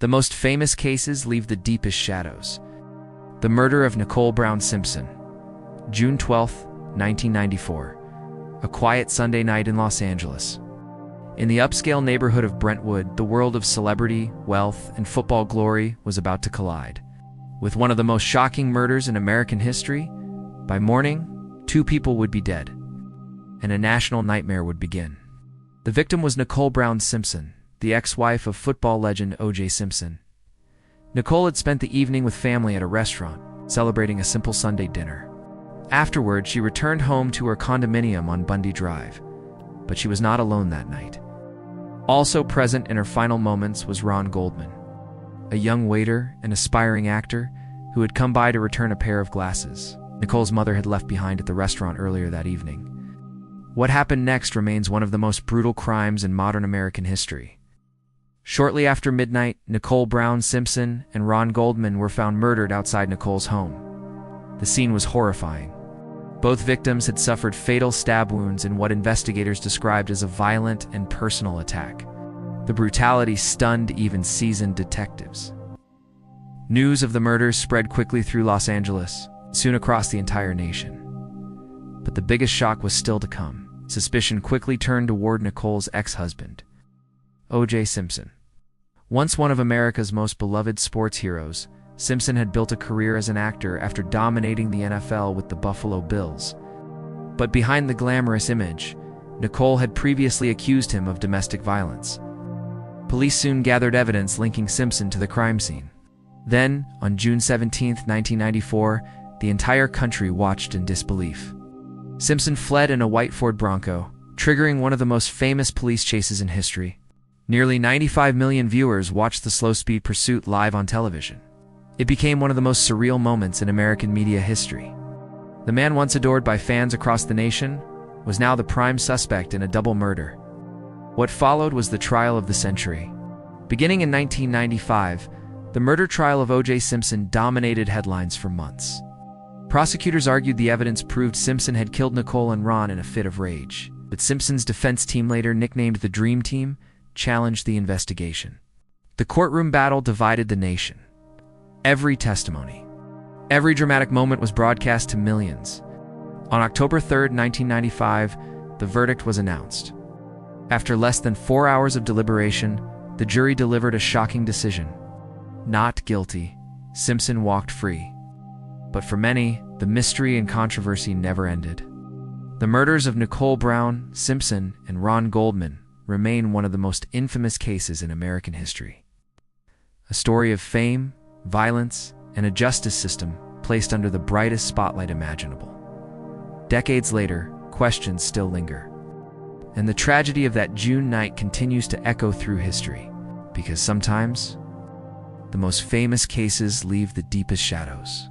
The most famous cases leave the deepest shadows. The murder of Nicole Brown Simpson. June 12, 1994. A quiet Sunday night in Los Angeles. In the upscale neighborhood of Brentwood, the world of celebrity, wealth, and football glory was about to collide. With one of the most shocking murders in American history, by morning, 2 people would be dead, and a national nightmare would begin. The victim was Nicole Brown Simpson, the ex-wife of football legend O.J. Simpson. Nicole had spent the evening with family at a restaurant, celebrating a simple Sunday dinner. Afterward, she returned home to her condominium on Bundy Drive, but she was not alone that night. Also present in her final moments was Ron Goldman, a young waiter and aspiring actor who had come by to return a pair of glasses Nicole's mother had left behind at the restaurant earlier that evening. What happened next remains one of the most brutal crimes in modern American history. Shortly after midnight, Nicole Brown Simpson and Ron Goldman were found murdered outside Nicole's home. The scene was horrifying. Both victims had suffered fatal stab wounds in what investigators described as a violent and personal attack. The brutality stunned even seasoned detectives. News of the murders spread quickly through Los Angeles, soon across the entire nation. But the biggest shock was still to come. Suspicion quickly turned toward Nicole's ex-husband, O.J. Simpson. Once one of America's most beloved sports heroes, Simpson had built a career as an actor after dominating the NFL with the Buffalo Bills. But behind the glamorous image, Nicole had previously accused him of domestic violence. Police soon gathered evidence linking Simpson to the crime scene. Then, on June 17, 1994, the entire country watched in disbelief. Simpson fled in a white Ford Bronco, triggering one of the most famous police chases in history. Nearly 95 million viewers watched the slow-speed pursuit live on television. It became one of the most surreal moments in American media history. The man once adored by fans across the nation was now the prime suspect in a double murder. What followed was the trial of the century. Beginning in 1995, the murder trial of O.J. Simpson dominated headlines for months. Prosecutors argued the evidence proved Simpson had killed Nicole and Ron in a fit of rage, but Simpson's defense team, later nicknamed the Dream Team, challenged the investigation. The courtroom battle divided the nation. Every testimony, every dramatic moment was broadcast to millions. On October 3, 1995, the verdict was announced. After less than 4 hours of deliberation, the jury delivered a shocking decision. Not guilty, Simpson walked free. But for many, the mystery and controversy never ended. The murders of Nicole Brown Simpson and Ron Goldman remain one of the most infamous cases in American history. A story of fame, violence, and a justice system placed under the brightest spotlight imaginable. Decades later, questions still linger. And the tragedy of that June night continues to echo through history, because sometimes the most famous cases leave the deepest shadows.